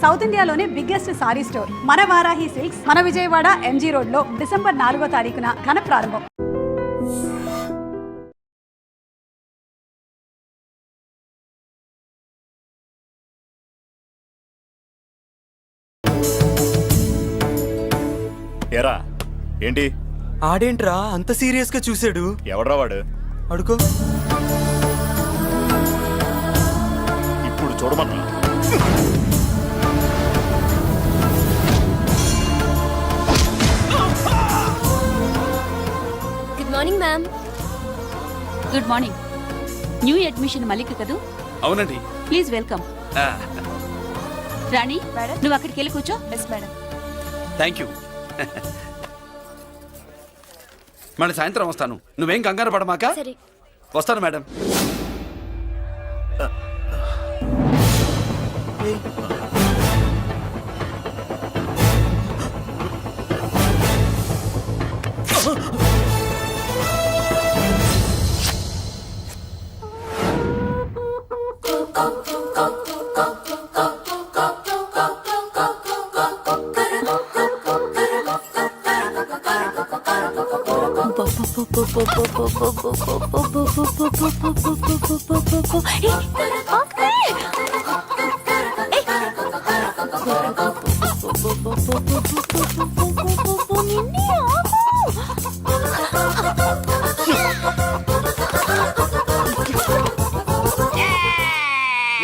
South ఇండియాలోనే biggest sorry store మన Varahi silks మన విజయవాడ ఎంజీ రోడ్ లో డిసెంబర్ 4వ తారీఖున ఘన ప్రారంభం. ఏరా ఏంటి ఆడేంట్రా అంత సీరియస్ గా చూసాడు? ఎవడ్రా వాడు? అడుకో. ఇప్పుడు చూడమన్నా. Good morning ma'am. Good morning. New admission Mallika కదూ? అవునండి. Please welcome. రాణి, నువ్వు అక్కడికి వెళ్ళి కూర్చో. Yes madam. Thank you. మళ్ళీ సాయంత్రం వస్తాను, నువ్వేం కంగారు పడమాక. సరే. వస్తాను మేడం.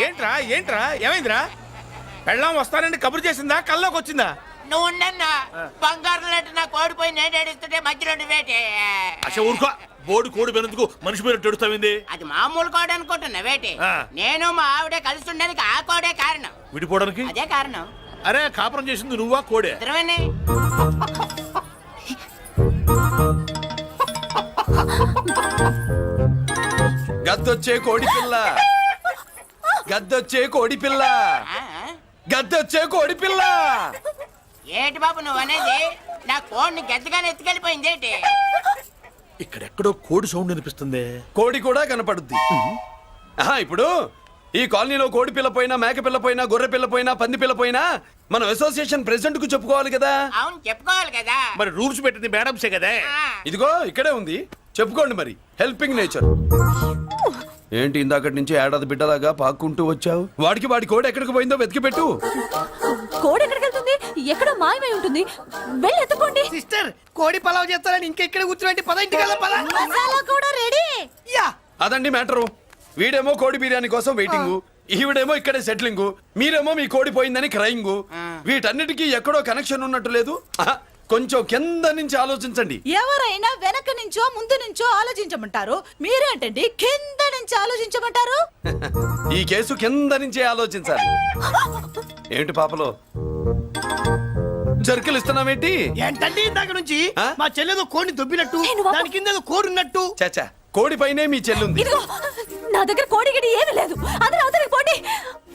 ఏంట్రా ఏంట్రా ఏమైందిరా? పెళ్ళాం వస్తానండి కబురు చేసిందా, కల్లోకి వచ్చిందా? నువ్వు ఉండన్నా బంగారం లాంటి నాకు ఓడిపోయి నేను ఏడుస్తుంటే మధ్యలో నువ్వేటే. అసలు ఊరుకో, బోర్డు కోడి పెనందుకు మనిషి మీద తెడుస్తావింది. అది మామూలు కోడి అనుకుంటున్నా వేటి. నేను మా ఆవిడే కలిసి ఉండడానికి ఆ కోడే కారణం. విడిపోవడానికి అదే కారణం. అరే కాపురం చేసింది నువ్వా కోడే? ఇద్దరమేనే. గద్దొచ్చే కోడి పిల్ల, గద్దొచ్చే కోడి పిల్ల, గద్దొచ్చే కోడి పిల్ల. ఏటి బాబు నువ్వు అనేది? నా కోడిని గద్దగానే ఎత్తుకెళ్ళిపోయింది ఏంటి? ఇక్కడెక్కడో కోడి సౌండ్ అనిపిస్తుంది. కోడి కూడా కనపడుద్ది. ఇప్పుడు ఈ కాలనీలో కోడి పిల్ల పోయినా, మేక పిల్ల పోయినా, గొర్రె పిల్ల పోయినా, పంది పిల్ల పోయినా మనం అసోసియేషన్ ప్రెసిడెంట్ కు చెప్పుకోవాలి కదా. అవును చెప్పుకోవాలి కదా. మరి రూల్స్ పెట్టింది మేడంసే కదా. ఇదిగో ఇక్కడే ఉంది, చెప్పుకోండి మరి. Helping nature. ఏంటి ఇందాకటి నుంచి ఏడాది బిడ్డలాగా పాక్కుంటూ వచ్చావు? వాడికి వాడి కోడి ఎక్కడికి పోయిందో వెతికి పెట్టు. కోడి ఎక్కడికి వెళ్తుంది? ఎక్కడో మాయమై ఉంటుంది. వెళ్ళి ఎత్తుకోండి. సిస్టర్, కోడి పలావ్ చేస్తారని ఇంకెక్కడ కూర్చోండి. పద ఇంటికి వెళ్దాం, పద. మసాలా కూడా రెడీ. యా, అదండి మ్యాటరు. వీడేమో కోడి బిర్యానీ కోసం వెయిటింగ్, ఈవిడేమో ఇక్కడే సెటిలింగ్, మీరేమో మీ కోడి పోయిందని క్రయింగ్. వీటన్నిటికీ ఎక్కడో కనెక్షన్ ఉన్నట్టు లేదు. కొంచెం కింద నుంచి ఆలోచించండి. ఎవరైనా వెనక నుంచో ముందు నుంచో ఆలోచించమంటారు, మీరేంటండి కింద నుంచి ఆలోచించమంటారు? ఈ కేసు కింద నుంచే ఆలోచించాలి. ఏంటి పాపలో జర్కలు ఇస్తున్నావేంటి? ఏంటండి ఇందాక నుంచి మా చెల్లెదో కోడిని దొబ్బినట్టు, దాని కింద కోడి ఉన్నట్టు. చచ్చా, కోడి పైనే మీ చెల్లుంది. ఇదిగో నా దగ్గర కోడి గిడి ఏమీ లేదు. అందరూ అవతలికి పోండి.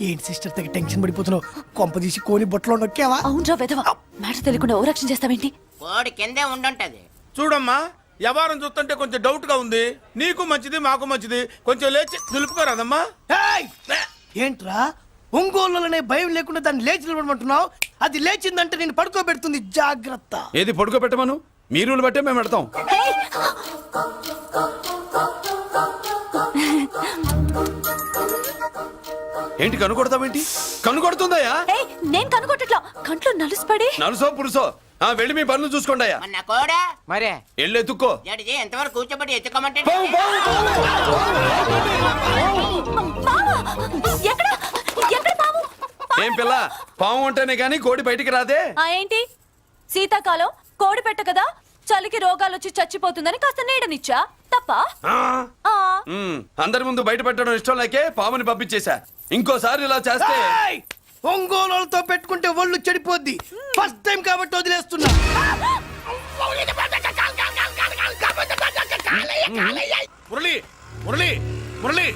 ఏంటి సిస్టర్ తెగ టెన్షన్ పడిపోతున్నావు? కొంప తీసి కోని బొట్టలో నొక్కావా? అవునరా వెధవ, మ్యాటర్ తెలియకుండా ఓ రక్షణ చేస్తావేంటి? కోడి కిందే ఉండుంటది. చూడమ్మా, వ్యవహారం చూస్తుంటే కొంచెం డౌట్ గా ఉంది. నీకు మంచిది, మాకు మంచిది. కొంచెం లేచి నిలుపుకోరాదమ్మా. ఏయ్! ఏంట్రా ఒంగోలులోనే భయం లేకుండా దాన్ని లేచి నిలబడమంటున్నావు? అది లేచిందంటే నేను పడుకోబెడుతుంది, జాగ్రత్త. ఏది పడుకోబెట్టమను? మీరు బట్టే మేము పెడతాం. ఏంటి కనుకొడతావేంటి? కనుకొడుతుందయ్యా? నేను కనుగొట్టట్లా, కంట్లో నలుసుపడి. నలుసో పురుసో వెళ్ళి మీ పనులు చూసుకోండి అయ్యా. మన కోడా మరే వెళ్ళి ఎత్తుక్కో. జడిజీ ఎంతవరకు కూర్చోబెట్టి ఎత్తుకోమంటే ఎక్కడ ఎక్కడ పాము? ఏం పిల్ల, పాము అంటేనే గాని కోడి బయటికి రాదే. ఏంటి శీతాకాలం కోడి పెట్ట కదా, చలికి రోగాలు వచ్చి చచ్చిపోతుందని కాస్త నీడనిచ్చా తప్ప. అందరి ముందు బయట పెట్టడం ఇష్టం లేకే పాముని పంపించేశా. ఇంకోసారి ఇలా చేస్తే ఒంగోలుతో పెట్టుకుంటే ఒళ్ళు చెడిపోద్ది. ఫస్ట్ టైం కాబట్టి వదిలేస్తున్నా. మురళి మురళి మురళి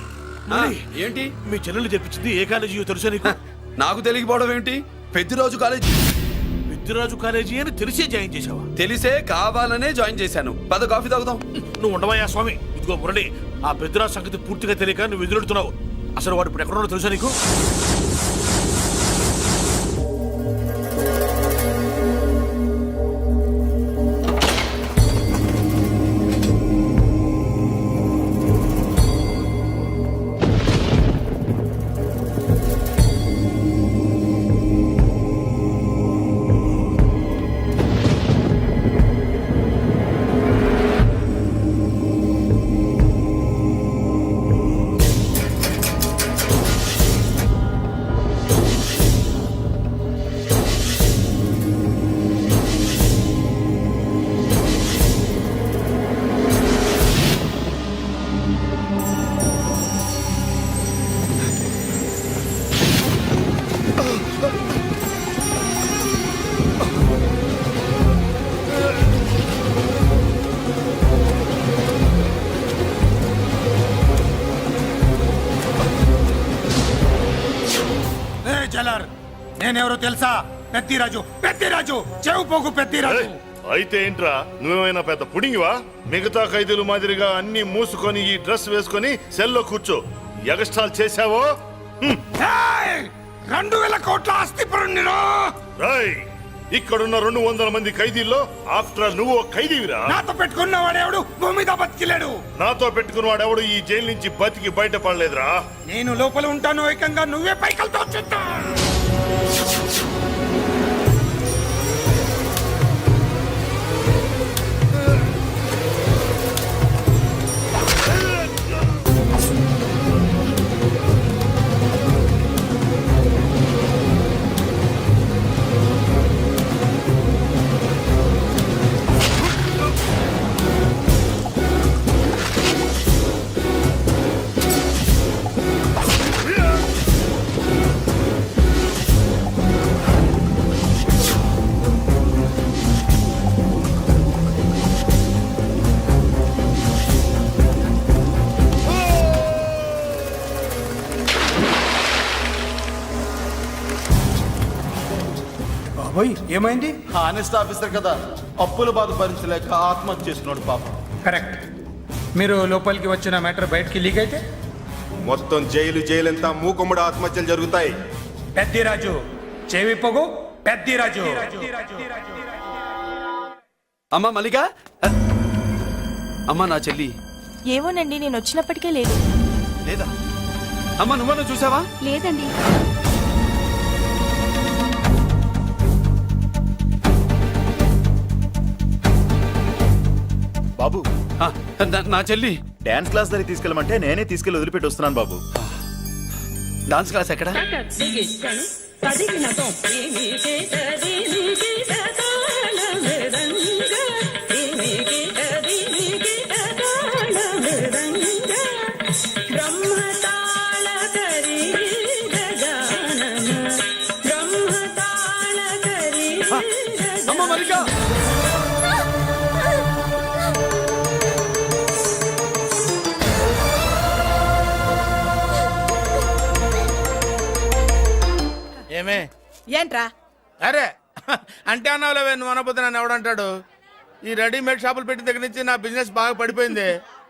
ఏంటి మీ చెల్లెలు చెప్పించింది ఏ కాలేజీ తెలుసా నీకు? నాకు తెలియకపోవడం ఏంటి? పెద్దిరాజు కాలేజీ. పెద్దిరాజు కాలేజీ అని తెలిసే జాయిన్ చేసావా? తెలిసే కావాలనే జాయిన్ చేశాను. పద కాఫీ తాగుదాం. నువ్వు ఉండవయ్యా స్వామి. ఇదిగో మురళి, ఆ పెద్దిరాజు సంగతి పూర్తిగా తెలియక నువ్వు ఎదురెడుతున్నావు. అసలు వాడు ఇప్పుడు ఎక్కడున్నాడో తెలుసా నీకు? నేనెవరో తెలుసా? పెద్దిరాజు, పెద్దిరాజు, చెవు పోగు పెద్దిరాజు. అయితే ఏంట్రా, నువ్వేమైనా పెద్ద పుడింగివా? మిగతా ఖైదీలు మాదిరిగా అన్ని మూసుకొని ఈ డ్రెస్ వేసుకొని సెల్లో కూర్చో. ఎగస్ట్రాల్ చేశావో 2,000 కోట్ల ఆస్తిపరుణ్ణిరా. రాయ్, ఇక్కడున్న 200 మంది ఖైదీల్లో ఆఫ్టర్ ఆల్ నువ్వు ఖైదీవిరా. నాతో పెట్టుకున్నవాడెవడు భూమి మీద బతికిలేడు. నాతో పెట్టుకున్నవాడెవడు ఈ జైలు నుంచి బతికి బయటపడలేదురా. నేను లోపల ఉంటాను, ఏకంగా నువ్వే పైకలతో చూస్తా. బాబోయ్, ఏమైంది? హానెస్ట్ ఆఫీసర్ కదా, అప్పుల బాధ భరించలేక ఆత్మహత్య చేస్తున్నాడు పాపం. కరెక్ట్. మీరు లోపలికి వచ్చిన మ్యాటర్ బయటికి లీక్ అయితే మొత్తం జైలు అంతా మూకుమ్మడి ఆత్మహత్యలు జరుగుతాయి. పెద్దిరాజు, చెవి పొగు పెద్దిరాజు. అమ్మా మల్లిక, అమ్మా నా చెల్లి ఏమోనండి, నేను వచ్చినప్పటికే లేదు. లేదా? అమ్మా నువ్వన్నా చూసావా? లేదండి. బాబు, ఆ, నా చెల్లి డాన్స్ క్లాస్ దగ్గర తీసుకెళ్ళమంటే నేనే తీసుకెళ్ళి వదిలిపెట్టి వస్తున్నాను బాబు. డాన్స్ క్లాస్ ఎక్కడ? అమ్మ మల్లిక, ఏమే? ఏంట్రా? అరే అంటే అన్నావులేవే, నువ్వు అనబోతే నన్ను ఎవడంటాడు? ఈ రెడీమేడ్ షాపులు పెట్టిన దగ్గర నుంచి నా బిజినెస్ బాగా పడిపోయింది.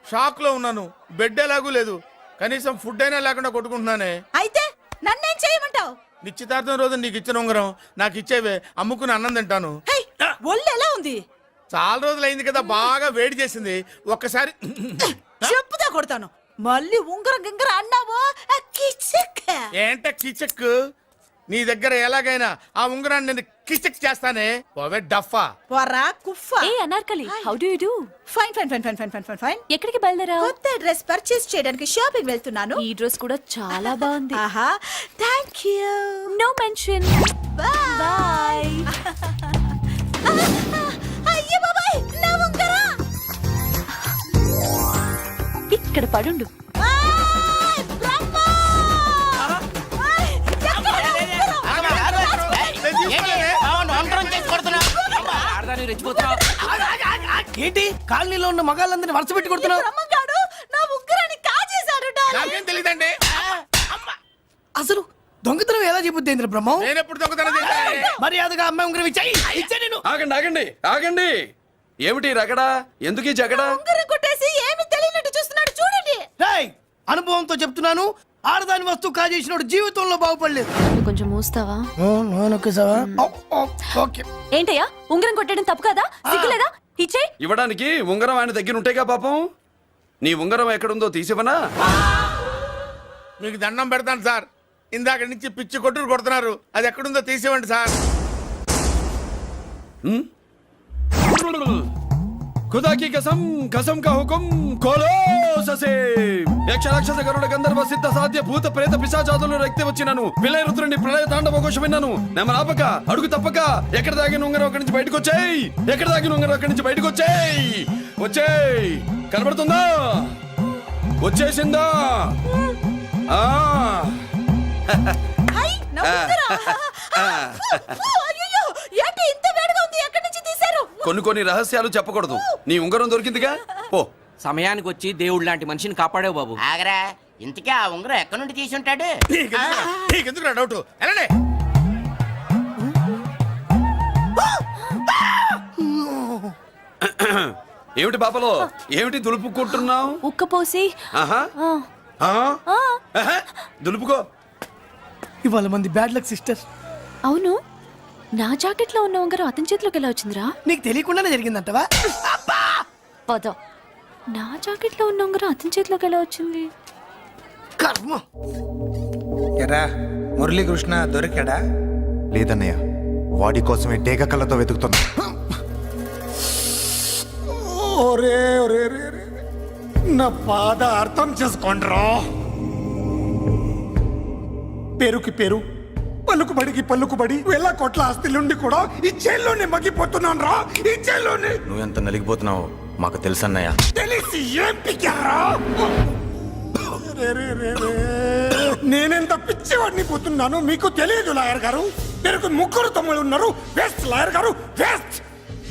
షాక్ లో ఉన్నాను. బెడ్ ఎలాగూ లేదు, కనీసం ఫుడ్ అయినా లేకుండా కొట్టుకుంటున్నానే. అయితే నన్నేం చేయమంటావు? నిశ్చితార్థం రోజు నీకు ఇచ్చిన ఉంగరం నాకు ఇచ్చేవే, అమ్ముకుని అన్నం తింటాను. హై, ఒళ్ళు ఎలా ఉంది? చాలా రోజులు అయింది కదా, బాగా వేడి చేసింది. ఒక్కసారి చెప్పుదా కొడతాను. మళ్ళీ ఉంగరం గింగర అన్నావో కిచక్. ఏంట కిచక్? నీ దగ్గర ఎలాగైనా ఆ ఉంగరాన్ని నేను కిచక్ చేస్తానే. పోవే డఫా. పోరా కుఫా. ఏ Anarkali, how do you do? Fine fine fine fine fine fine fine fine. ఎక్కడికి బయలుదేరావు? కొత్త డ్రెస్ పర్చేస్ చేయడానికి షాపింగ్ వెళ్తున్నాను. ఈ డ్రెస్ కూడా చాలా బాగుంది. ఆహా, thank you. No mention. Bye. అయ్యో బాబాయ్, నా ఉంగరం ఇక్కడ పడుండు. ఏంటి కాలనీలో ఉన్న మగాళ్ళందరినీ వరుస పెట్టి కొడుతున్నావు? బ్రహ్మంగాడు నా ఉంగరాన్ని కాజేశాడు. నాకేం తెలియదండి. అసలు దొంగతనం ఎలా చెబుద్ది బ్రహ్మం? నేను ఎప్పుడు దొంగతనం చేశాను? మర్యాదగా అమ్మాయి ఉంగరం ఇచ్చాయి. నేను ఆగండి ఆగండి ఆగండి. ఏమిటి రగడా? ఎందుకు ఈ జగడా? ఉంగరం కొట్టేసి ఏమీ తెలియనట్టు చూస్తున్నాడు, చూడండి. రేయ్, అనుభవంతో చెప్తున్నాను, ఆడదాని వస్తువు కాజేసినోడు జీవితంలో బాగుపడలేదు. కొంచెం మూస్తావా? ఓకే. ఏంటయ్యా, ఉంగరం కొట్టడం తప్పు కదా? సిగ్గులేదా? ఇచ్చే. ఇవ్వడానికి ఉంగరం ఆయన దగ్గర ఉంటేగా పాపం. నీ ఉంగరం ఎక్కడుందో తీసివనా? మీకు దండం పెడతాను సార్, ఇందాక నుంచి పిచ్చి కొట్టుడు కొడుతున్నారు. అది ఎక్కడుందో తీసివ్వండి సార్. खुदा की कसम, कसम का हुकुम, खोलो ससे. యక్ష రాక్షస గరుడ గంధర్వ సిద్ధ సాధ్య భూత ప్రేత పిశాచాదులను రక్తి వచ్చినాను. విలయ రుద్రుని ప్రళయ తాండవ ఘోషం విన్నాను. నెమరాపక అడుగు తప్పక ఎక్కడ దాగిన ఉంగరం అక్కడి నుంచి బయటకు వచ్చేయ్. ఎక్కడ దాగిన ఉంగరం అక్కడి నుంచి బయటకు వచ్చేయ్. వచ్చేయ్. కనబడుతుందా? వచ్చేసిందా? ఆ హై, నా ఉంగరం. అయ్యో, ఏంటి ఇంత వేడిగా ఉంది? ఎక్కడి నుంచి తీశారు? కొన్ని రహస్యాలు చెప్పకూడదు. నీ ఉంగరం దొరికిందిగా, పో. సమయానికి వచ్చి దేవుడు లాంటి మనిషిని కాపాడావు బాబు. ఆగరా, ఇంతకీ ఆ ఉంగరం ఎక్కడి నుండి తీసి ఉంటాడు? నీకెందుకు డౌట్? వెళ్ళండి. ఏమిటి పాపలో ఏమిటి దులుపుకుంటున్నావు? ఉక్కపోసి ఆహా ఆహా. దులుపుకో. ఇవాళ మంది బ్యాడ్ లక్ సిస్టర్. అవును, నా జాకెట్ లో ఉన్న ఉంగరం అతని చేతిలోకి ఎలా వచ్చిందిరా? నీకు తెలియకుండానే జరిగిందంటవా? పద. నా జాకెట్ లో ఉన్న ఉంగరం అతని చేతిలోకి ఎలా వచ్చింది? కర్మ. ఎరా మురళీకృష్ణ దొరికాడా? లేదన్నయ్య, వాడి కోసమే డేగ కళ్ళతో వెతుకుతున్నా. ఒరే ఒరే రే రే. నా బాధ అర్థం చేసుకోండిరా. పేరుకి పేరు, పలుకుబడికి పలుకుబడి వేల కోట్ల ఆస్తిలుండి కూడా ఈ జైల్లోనే మగ్గిపోతున్నాను రా. ఈ జైల్లోనే. నువ్వెంత నలిగిపోతున్నావు మాకు తెలుసన్నయ్య. తెలిసి ఏం పిక్కారా? నేనెంత పిచ్చివాడిని పోతున్నాను మీకు తెలియదు లాయర్ గారు. పేరుకు ముగ్గురు తమ్ముళ్ళు ఉన్నారు. వేస్ట్ లాయర్ గారు, వేస్ట్.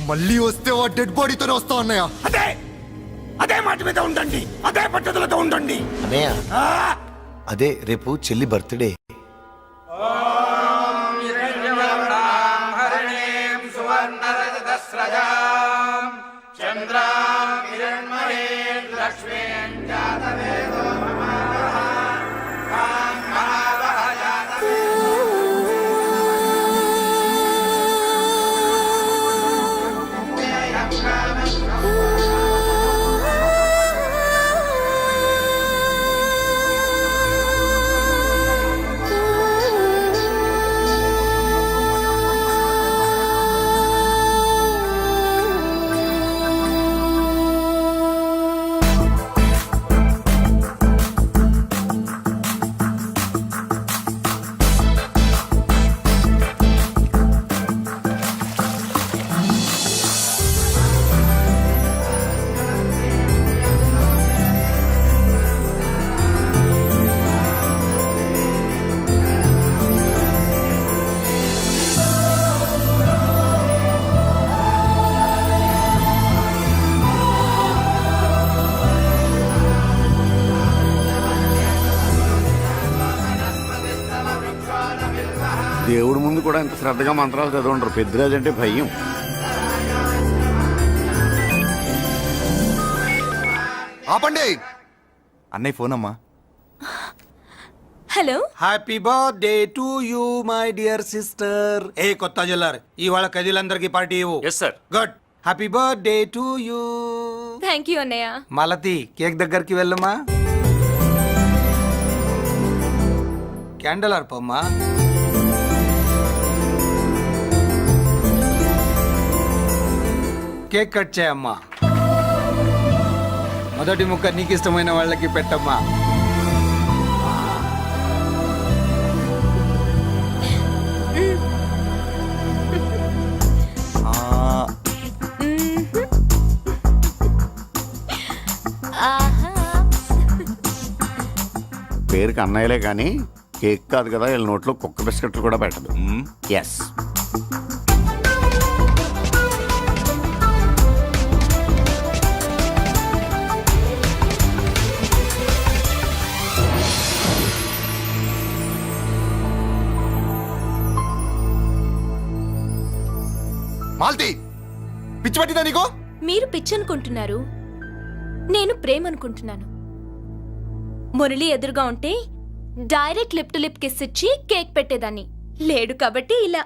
మళ్ళీ వస్తే ఆ డెడ్ బాడీతోనే వస్తావు అన్నయ్య. అదే అదే మాట మీద ఉండండి, అదే పట్టుదలతో ఉండండి. అన్నయ్య అదే రేపు చెల్లి బర్త్డే. దేవుడి ముందు కూడా ఇంత శ్రద్ధగా మంత్రాలు చదవంటారు. పెద్దరాజు అంటే భయం. ఆపండి. అన్నయ్య ఫోన్ అమ్మా. Hello. Happy birthday to you my dear sister. ఏ కొత్త జల్లార్, ఇవాళ కదిలందరికి పార్టీ ఇవ్వు. Yes sir. Good. Happy birthday to you. Thank you అన్నయ్య. మలతి కేక్ దగ్గరికి వెళ్ళమ్మా. క్యాండల్ ఆర్పమ్మా. కేక్ కట్ చేయమ్మా. మొదటి ముక్క నీకు ఇష్టమైన వాళ్ళకి పెట్టమ్మా. పేరుకి అన్నయ్యలే కానీ కేక్ కాదు కదా, వీళ్ళ నోట్లో కుక్క బిస్కెట్లు కూడా పెట్టదు. ఎస్. మాల్తి, పిచ్చి పట్టిందా నీకు? మీరు పిచ్చి అనుకుంటున్నారు, నేను ప్రేమ అనుకుంటున్నాను. మురళి ఎదురుగా ఉంటే direct lip to lip kiss ఇచ్చి కేక్ పెట్టేదాన్ని. లేడు కాబట్టి ఇలా.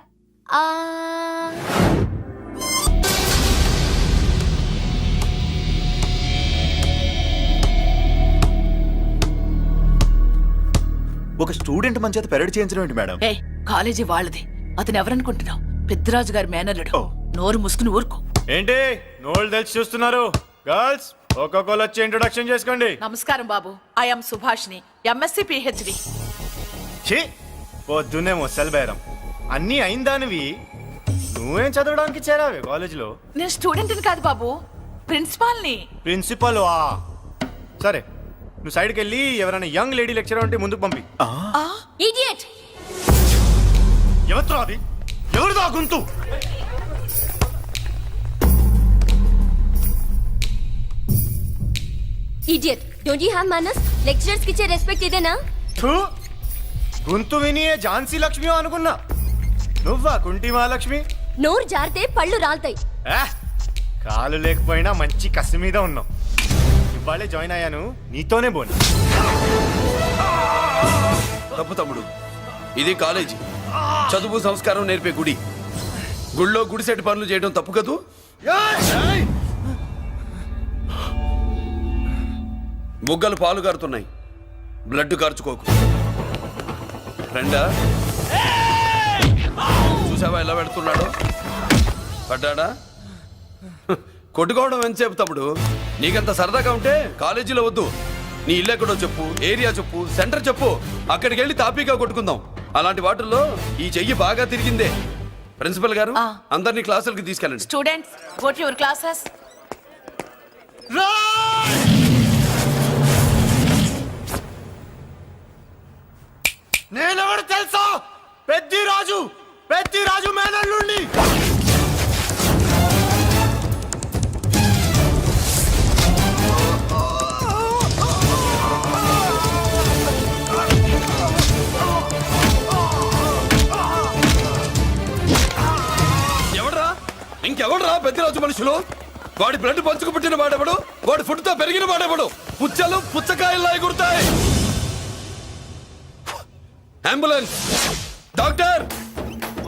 ఒక స్టూడెంట్ మన చేత పెరడ్ చేయించడం ఏంటి మేడం? ఏ కాలేజీ వాళ్ళది, అతను ఎవరనుకుంటున్నావు? పెద్దరాజు గారి మేనల్లుడు. నోరు ముసుకుని ఊరుకో. ఏంటి నోళ్ళు తెలిసి చూస్తున్నారు? గర్ల్స్ ఒక్కొక్కరు వచ్చి ఇంట్రొడక్షన్ చేసుకోండి. నమస్కారం బాబు, ఐఎమ్ సుభాష్ని, ఎంఎస్సి పిహెచ్డి. ఛీ, పొద్దున్నే మొసలు బేరం అన్నీ అయిందానివి. నువ్వేం చదవడానికి చేరావే కాలేజీలో? నేను స్టూడెంట్ని కాదు బాబు, ప్రిన్సిపాల్ని. ప్రిన్సిపల్ వా? సరే, నువ్వు సైడ్కి వెళ్ళి ఎవరైనా యంగ్ లేడీ లెక్చరర్ ఉంటే ముందుకు పంపి. ఇడియట్! ఎవరితో అది? ఎవరిదో ఆ గొంతు? ఇడియట్! డోంట్ యు హావ్ మనస్? లెక్చరర్స్ కి ఇచ్చే రెస్పెక్ట్ ఇదేనా? గొంతు విని ఝాన్సీ లక్ష్మి అనుకున్నా. నువ్వా కుంటి మహాలక్ష్మి? నోరు జారితే పళ్ళు రాల్తాయి. కాలు లేకపోయినా మంచి కసి మీద ఉన్నావు. ఇవాళే జాయిన్ అయ్యాను, నీతోనే పోను. తప్పు తమ్ముడు, ఇది కాలేజీ, చదువు సంస్కారం నేర్పే గుడి. గుళ్ళో గుడిసెట్టి పనులు చేయడం తప్పు కదూ? బుగ్గలు పాలు కారుతున్నాయి, బ్లడ్ కార్చుకోకు. ఫ్రెండా, చూసావా ఎలా పెడుతున్నాడో? పడ్డాడా? కొట్టుకోవడం ఎంతసేపు తమ్ముడు? నీకంత సరదాగా ఉంటే కాలేజీలో వద్దు. నీ ఇల్లు ఎక్కడో చెప్పు, ఏరియా చెప్పు, సెంటర్ చెప్పు, అక్కడికి వెళ్ళి తాపీగా కొట్టుకుందాం. అలాంటి వాటిల్లో ఈ చెయ్యి బాగా తిరిగిందే. ప్రిన్సిపల్ గారు, అందరినీ క్లాసులకి తీసుకెళ్ళండి. Students go to your classes. నేనెవరు తెలుసా? పెద్దిరాజు, పెద్దిరాజు మేనల్లుండి. ఎవడ్రా? ఇంకెవడ్రా పెద్దిరాజు మనుషులు? వాడి బ్లడ్ పంచుకు పుట్టిన వాడెవడు? వాడి ఫుడ్ తో పెరిగిన వాడెవడు? పుచ్చలు పుచ్చకాయల్లా ఎగురుతాయి. Ambulance, doctor.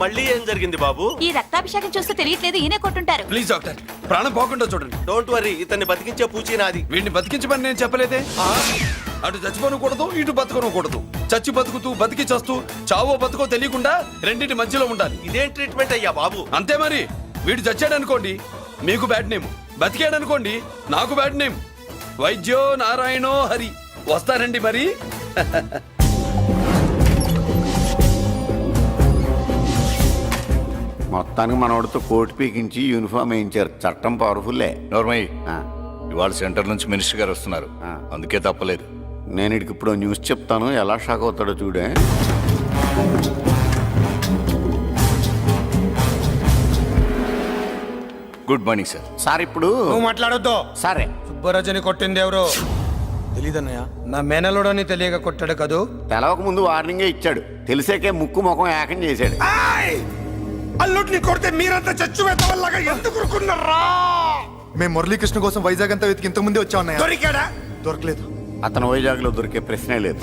మళ్ళీ ఏం జరిగింది బాబు? ఈ రక్తాభిషేకం చూస్తే తెలియట్లేదు, ఈయనే కొట్టుంటారు. ప్లీజ్ డాక్టర్, ప్రాణం పోకుండా చూడండి. డోంట్ వరీ, ఇతన్ని బతికించే పూచి నాది. వీడిని బతికించమని నేను చెప్పలేదే. అటు చచ్చిపోనకూడదు, ఇటు బతకనకూడదు. చచ్చి బతుకుతూ, బతికి చస్తూ, చావో బతుకో తెలియకుండా రెండింటి మధ్యలో ఉండాలి. ఇదేం ట్రీట్మెంట్ అయ్యా బాబు? అంతే మరి. వీడు చచ్చాడనుకోండి మీకు బ్యాడ్ నేమ్, బతికాడనుకోండి నాకు బ్యాడ్ నేమ్. వైద్యో నారాయణో హరి. వస్తారండి మరి. మొత్తానికి మనోడితో కోట్ పీకించి యూనిఫామ్ వేయించారు. చట్టం పవర్ఫుల్లే. నోర్మయ్య, ఇవాళ సెంటర్ నుంచి మినిస్టర్ గారు వస్తున్నారు, అందుకే తప్పలేదు. నేను ఇడికి ఇప్పుడు న్యూస్ చెప్తాను, ఎలా షాక్ అవుతాడో చూడే. Good morning sir. సార్ ఇప్పుడు నువ్వు మాట్లాడొద్దు. సరే, సుబ్బరాజుని కొట్టింది ఎవరు? తెలీదన్నయ్య, నా మేనలోడని తెలియక కొట్టాడు కదూ. తెలవక ముందు వార్నింగే ఇచ్చాడు, తెలిసాకే ముక్కు ముఖం ఏకం చేశాడు. అల్లుడిని కొడితే మీరంతా చచ్చు వేతవల్లాగా ఎందుకు ఊరుకున్నారా? మేము మురళీకృష్ణ కోసం వైజాగ్ అంతా వెతికి ఇంతకు ముందే వచ్చా ఉన్నాయా? దొరికాడా? దొరకలేదు. అతను వైజాగ్ లో దొరికే ప్రశ్నే లేదు.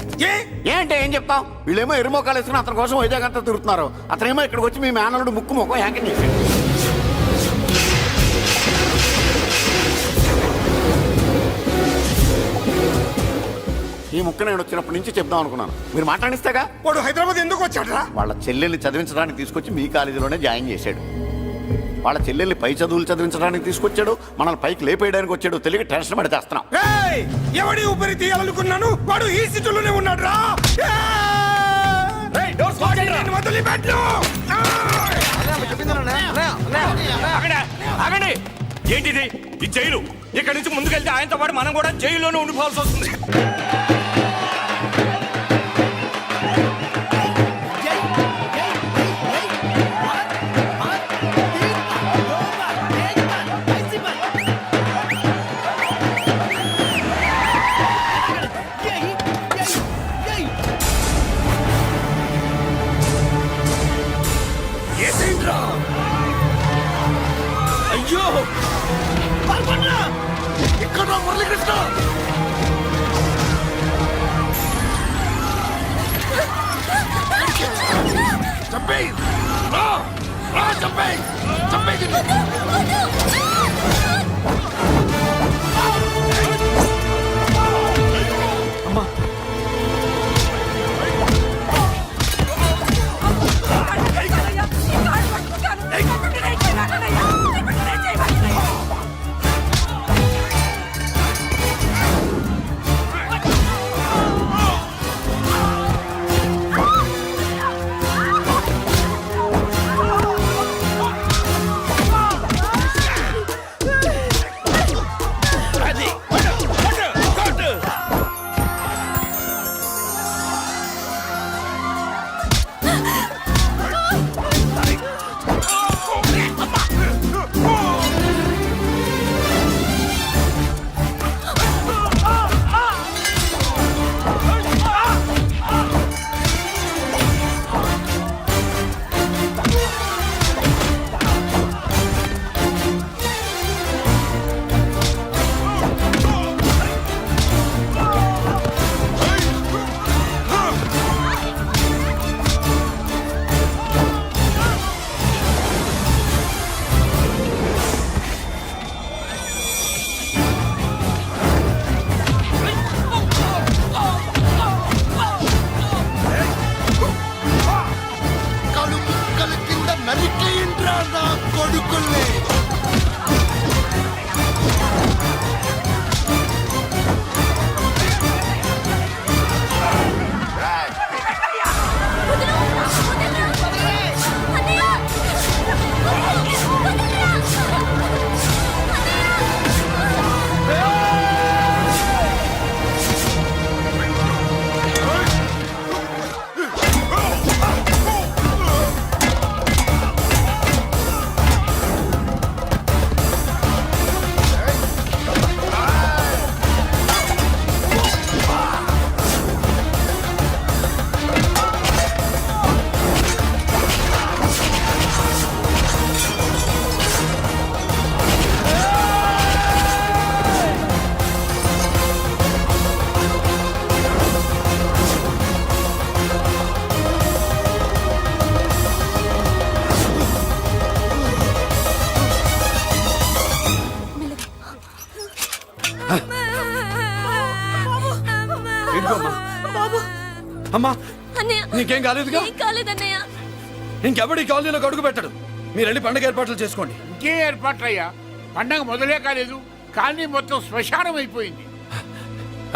ఏంటే ఏం చెప్తాం? వీళ్ళేమో ఎరుమోకాలు వేసుకుని అతని కోసం వైజాగ్ అంతా తిరుగుతున్నారు. అతనేమో ఇక్కడికి వచ్చి మీ మేనలుడు ముక్కు ముఖం ఏకం చేశాడు. ఈ ముక్క నేను వచ్చినప్పటి నుంచి చెప్దాం అనుకున్నాను, మీరు మాట్లాడిస్తేగా. వాడు హైదరాబాద్ ఎందుకు వచ్చాడరా? వాళ్ళ చెల్లెల్ని చదివించడానికి తీసుకొచ్చి మీ కాలేజీలోనే జాయిన్ చేశాడు. వాళ్ళ చెల్లెల్ని పై చదువులు చదివించడానికి తీసుకొచ్చాడు, మనల్ని పైకి లేపేయడానికి వచ్చాడు. తెలియక టెన్షన్ పడి చేస్తున్నాం. ఎవడి ఊపిరి తీయాలనుకున్నాను, వాడు ఈ సిటీలోనే ఉన్నాడు రా. ఏంటిది ఈ జైలు? ఇక్కడి నుంచి ముందుకెళ్తే ఆయనతో పాటు మనం కూడా జైల్లోనే ఉండిపోవాల్సి వస్తుంది. అయ్యో, ఇక్కడ మురళీకృష్ణ. చంపేయ్, రా, రా, చంపేయ్, చంపేయ్. అమ్మా, నా కొడుకుల్ని అమ్మా అన్నయ్య నీకేం కాలేదుగా? ఏం కాలేదన్నయ్య. ఇంకెవడి కాలనీలో అడుగు పెట్టడు. మీరు వెళ్ళి పండగ ఏర్పాట్లు చేసుకోండి. ఇంకే ఏర్పాట్లయ్యా? పండగ మొదలే కాలేదు, కానీ మొత్తం శ్మశానం అయిపోయింది.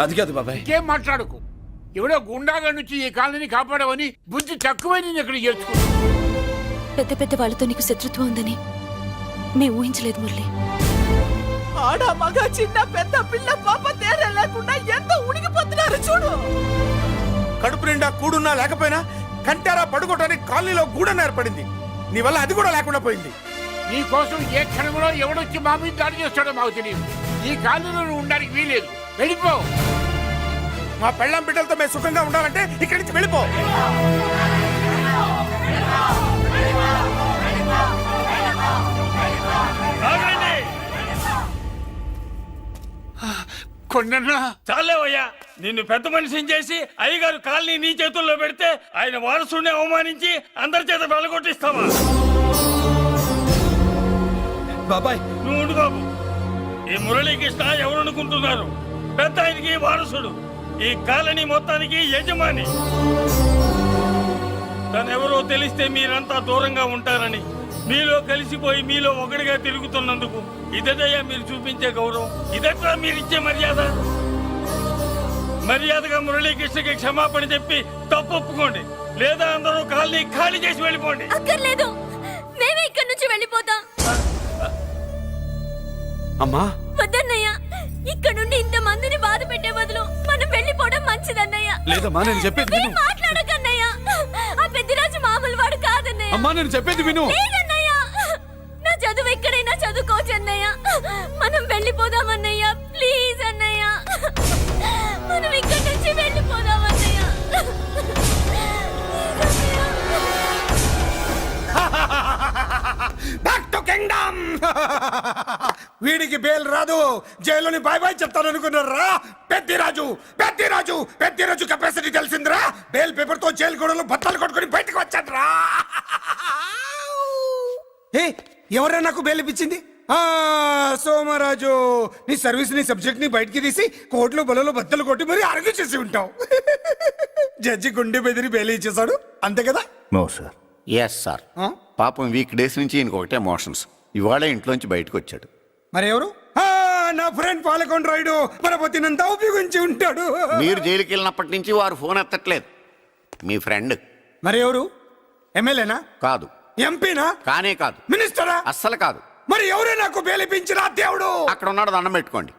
అది కాదు బాబాయ్. ఇంకేం మాట్లాడుకు. ఎవడో గుండాగా నుంచి ఈ కాలనీని కాపాడవని బుద్ధి తక్కువై నేను ఇక్కడ చేర్చుకున్నా. పెద్ద పెద్ద వాళ్ళతో నీకు శత్రుత్వం ఉందని మేము ఊహించలేదు మురళి. ఆడ మగ చిన్న పెద్ద పిల్ల పాప తేడా లేకుండా ఎంత ఉడికిపోతున్నారు చూడు. కడుపు నిండా కూడున్నా లేకపోయినా కంటారా పడుకోవటానికి కాలనీలో గూడన్న ఏర్పడింది. నీ వల్ల అది కూడా లేకుండా పోయింది. నీ కోసం ఏ క్షణంలో ఎవడొచ్చి మా మీద దాడి చేస్తాడో మాకు తెలియదు. ఈ కాలనీలో నువ్వు ఉండడానికి వీలేదు. వెళ్ళిపో. మా పెళ్ళాం బిడ్డలతో మేము సుఖంగా ఉండాలంటే ఇక్కడి నుంచి వెళ్ళిపో. కొండన్నా చాలేవయ్యా, నిన్ను పెద్ద మనిషిని చేసి అయ్యగారు కాలనీ నీ చేతుల్లో పెడితే ఆయన వారసుని అవమానించి అందరి చేత వెళ్ళగొట్టిస్తావా? బాబాయ్ నువ్వు ఉండు బాబు. ఈ మురళీకృష్ణ ఎవరు అనుకుంటున్నారు? పెద్ద ఆయనకి వారసుడు, ఈ కాలనీ మొత్తానికి యజమాని. తనెవరో తెలిస్తే మీరంతా దూరంగా ఉంటారని మీలో కలిసిపోయి మీలో ఒకటిగా తిరుగుతున్నందుకు ఇదయ్యా మీరు చూపించే గౌరవం. ఇదట్లా మీరిచ్చే మర్యాద. మర్యాదగా మురళీకృష్ణకి క్షమాపణ చెప్పి తప్పు ఒప్పుకోండి, లేదా అందరూ కాలనీ ఖాళీ చేసి వెళ్ళిపోండి. అక్కర్లేదు, మేమే ఇక్కడి నుంచి వెళ్ళిపోతాం. అమ్మా వద్దన్నయ్య, ఇక్కడ నుండి ఇంత మందిని బాధ పెట్టే బదులు మనం వెళ్ళిపోవడం మంచిదన్నయ్య. లేదమ్మా, నేను చెప్పేది విను. మాట్లాడకన్నయ్య, ఆ పెద్దిరాజు మామూలు వాడు కాదన్నయ్య. అమ్మా నేను చెప్పేది విను. లేదన్నయ్య, నా చదువు ఎక్కడైనా చదువుకోవచ్చు అన్నయ్య. మనం వెళ్ళిపోదామన్నయ్య, ప్లీజ్ అన్నయ్య. మనం ఇక్కడి నుంచి వెళ్ళిపోదామన్నయ్య. Back to kingdom. వీడికి బెయిల్ రాదు, జైల్లోని బాయ్ బాయ్ చెప్తాను అనుకున్నారా? పెద్దిరాజు పెద్దిరాజు పెద్దిరాజు కెపాసిటీ తెలిసిందిరా. బెయిల్ పేపర్ తో జైలు గోడలు బట్టలు కొట్టుకుని బయటకు వచ్చాడ్రా. ఎవరైనా నాకు బెయిల్ ఇప్పించింది? సోమరాజు, నీ సర్వీస్ నీ సబ్జెక్ట్ ని బయటికి తీసి కోర్టులో బలలో బద్దలు కొట్టి మరి అరెస్ట్ చేసి ఉంటావు. జడ్జి గుండె బెదిరి బెయిల్ ఇచ్చేసాడు, అంతే కదా? No sir. Yes sir. పాపం వీక్ డేస్ నుంచి ఈయనకు ఒకటే మోషన్స్. ఇవాళ ఇంట్లోంచి బయటకు వచ్చాడు. మరి ఎవరు? నా ఫ్రెండ్ పాలకొండ రాయుడు పరపతినంతా ఉపయోగించి ఉంటాడు. మీరు జైలుకి వెళ్ళినప్పటి నుంచి వారు ఫోన్ ఎత్తట్లేదు. మీ ఫ్రెండ్. మరి ఎవరు? ఎమ్మెల్యేనా? కాదు. ఎంపీనా? కానే కాదు. మినిస్టరా? అస్సలు కాదు. మరి ఎవరే నాకు బేలిపించినా దేవుడు? అక్కడ ఉన్నాడు, దండం పెట్టుకోండి.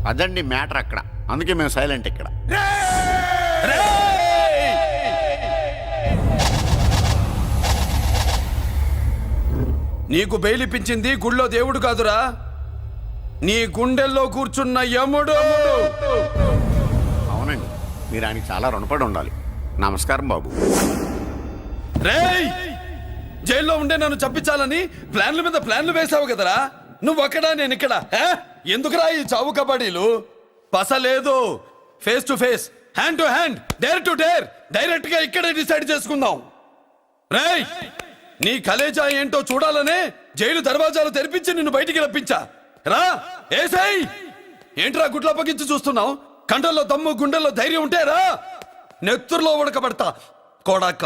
అదండి మ్యాటర్ అక్కడ. అందుకే మేము సైలెంట్ ఇక్కడ. నీకు బెయిలిపించింది గుళ్ళో దేవుడు కాదురా, నీ గుండెల్లో కూర్చున్న యముడు. అవునండి, మీరు ఆయనకి చాలా రుణపడి ఉండాలి. నమస్కారం బాబు. రేయ్, జైల్లో ఉండే నన్ను చంపించాలని ప్లాన్ల మీద ప్లాన్లు వేసావు కదరా. నువ్వు అక్కడా నేను ఇక్కడ. ఎందుకురా ఈ చావు కబడ్డీలు? పసలేదు. Face to face, hand to hand, dare to dare, direct గా ఇక్కడే డిసైడ్ చేసుకుందాం. రేయ్, నీ కలేజా ఏంటో చూడాలనే జైలు దర్వాజాలు తెరిపించి నిన్ను బయటికి రప్పించా. రా ఏసై ఏంట్రా గుడ్ల పగించి చూస్తున్నావు? కండల్లో దమ్ము గుండెల్లో ధైర్యం ఉంటే రా, నెత్తురులో ఉడకబడతా కొడాక.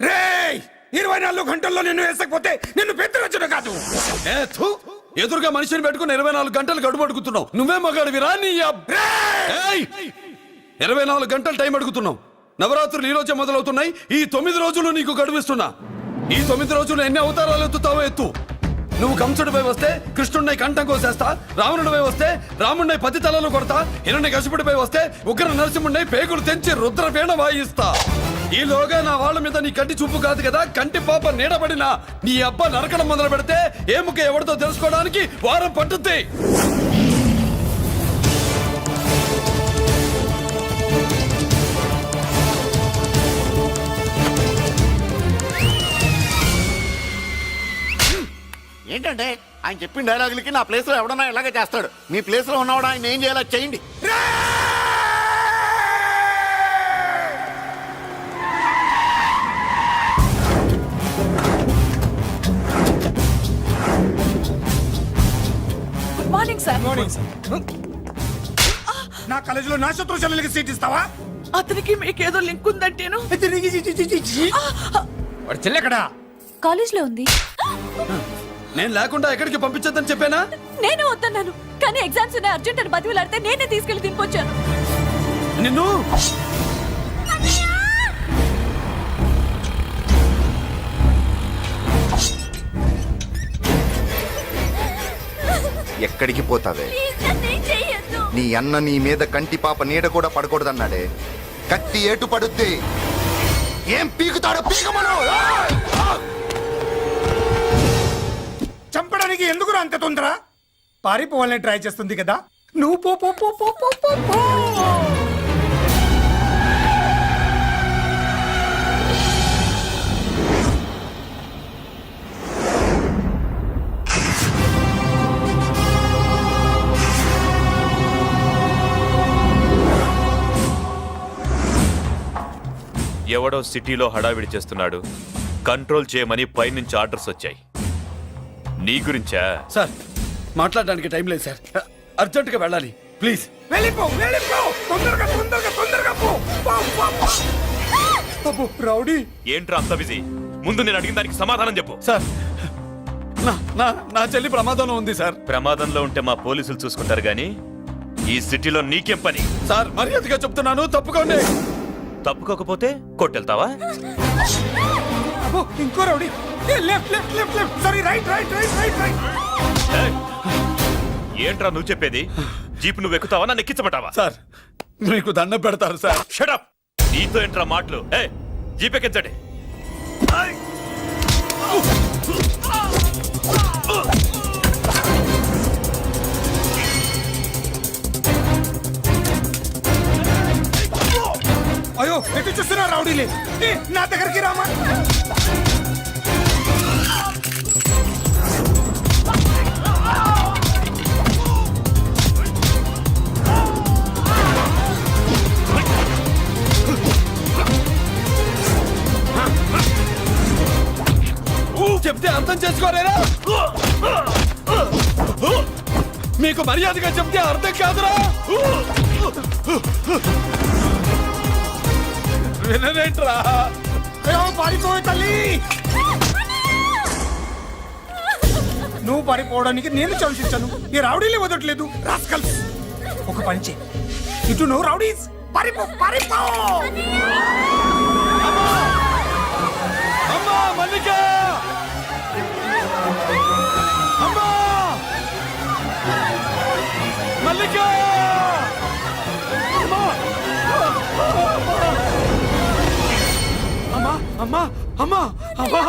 రేయ్ 24 గంటల్లో నిన్ను వేసకపోతే నిన్ను పెద్దరొచ్చును కాదు. ఏ థు, ఎదురుగా మనిషిని పెట్టుకుని 24 గంటలు గడుపు అడుగుతున్నావు. నువ్వే మగాడివిరా నీ 24 గంటలు టైం అడుగుతున్నావు. నవరాత్రులు ఈ రోజే మొదలవుతున్నాయి. ఈ 9 రోజులు నీకు గడువిస్తున్నా. ఈ 9 రోజులు ఎన్ని అవతారాలు ఎత్తుతావో ఎత్తు. నువ్వు కంసుడిపై వస్తే కృష్ణుడిని కంఠం కోసేస్తా, రావణుడిపై వస్తే రాముడిని 10 తలలు కొడతా, హిరణ్య కశిపుడిపై వస్తే ఉగ్ర నరసింహుడిని పేగులు తెంచి రుద్రపీణ వాయిస్తా. ఈలోగా నా వాళ్ళ మీద నీ కంటి చూపు కాదు కదా, కంటి పాప నీడబడిన నీ అబ్బ నరకడం మొదలు పెడితే ఏముక ఎవరితో తెలుసుకోవడానికి వారం పట్టుద్ది. ఏంటంటే ఆయన చెప్పిన డైలాగులకి నా ప్లేస్లో ఎవడన్నా ఇలాగే చేస్తాడు. మీ ప్లేస్లో ఉన్నవాడు ఆయన ఏం చేయాలో చేయండి. Good morning sir. నా కాలేజీలో నా శత్రు చెల్లెలకి సీట్ ఇస్తావా? అతనికి మీకేదో లింక్ ఉందంటేను. వాడు చెల్లెక్కడా? కాలేజ్ లో ఉంది. నేను లేకుండా ఎక్కడికి పంపించద్దని చెప్పానా? నేను వద్దన్నాను, కానీ ఎగ్జామ్స్ ఉన్నాయి అర్జెంట్ అని బతిలాడితే నేనే తీసుకెళ్లి దింపొచ్చాను. నిన్ను ఎక్కడికి పోతావే? నీ అన్న నీ మీద కంటి పాప నీడ కూడా పడకూడదన్నాడే. కత్తి ఏటు పడుద్ది. ఏం పీకుతాడో పీకమను. చంపడానికి ఎందుకు అంత తొందర? పారిపోవాలని ట్రై చేస్తుంది కదా. నువ్వు పో పో పో పో పో పో పో. ఎవడో సిటీలో హడావిడి చేస్తున్నాడు, కంట్రోల్ చేయమని పైనుంచి ఆర్డర్స్ వచ్చాయి. నీ గురించా? సార్ మాట్లాడడానికి టైం లేదు సార్, అర్జెంటుగా వెళ్ళాలి ప్లీజ్. వెళ్ళిపో వెళ్ళిపో, తొందరగా తొందరగా తొందరగా పో. పో, పో, పో. అబ్బో, రౌడీ ఏంట్రా అంత బిజీ? ముందు నేను అడిగిన దానికి సమాధానం చెప్పు. సార్ నా చెల్లి ప్రమాదంలో ఉంది సార్. ప్రమాదంలో ఉంటే మా పోలీసులు చూసుకుంటారు గాని ఈ సిటీలో నీకేం పని? సార్ మర్యాదగా చెప్తున్నాను, తప్పుకోండి. తప్పుకోకపోతే కొట్టెళ్తావా? అబ్బో, ఇంకో rowdy. Left left left left, sorry right right right right right. ఏయ్! ఏంట్రా నువ్వు చెప్పేది? జీప్ నువ్వు ఎక్కుతావా, నన్ను ఎక్కించబట్టావా? సార్ మీకు దండం పెడతారు సార్. షటప్! నీతో ఏంట్రా మాటలు? ఏ జీప్ ఎక్కించండి. అయ్యో, ఎటు చూస్తున్నా రౌడీలే. నా దగ్గరికి రామా. చెప్తే అర్థం చేసుకోలేరా? మీకు మర్యాదగా చెప్తే అర్థం కాదురా? వినరేంట్రా? పారిపోయి తల్లి. నువ్వు పారిపోవడానికి నేను ఛాన్స్ ఇచ్చాను, ఈ రౌడీలే వదట్లేదు. రాస్కల్స్, ఒక పని చేయి. ఇటు నువ్వు రౌడీస్ పారిపో పారిపో. అమ్మా మల్లిక! అమ్మా మల్లిక! అమ్మా అమ్మా అమ్మా అమ్మా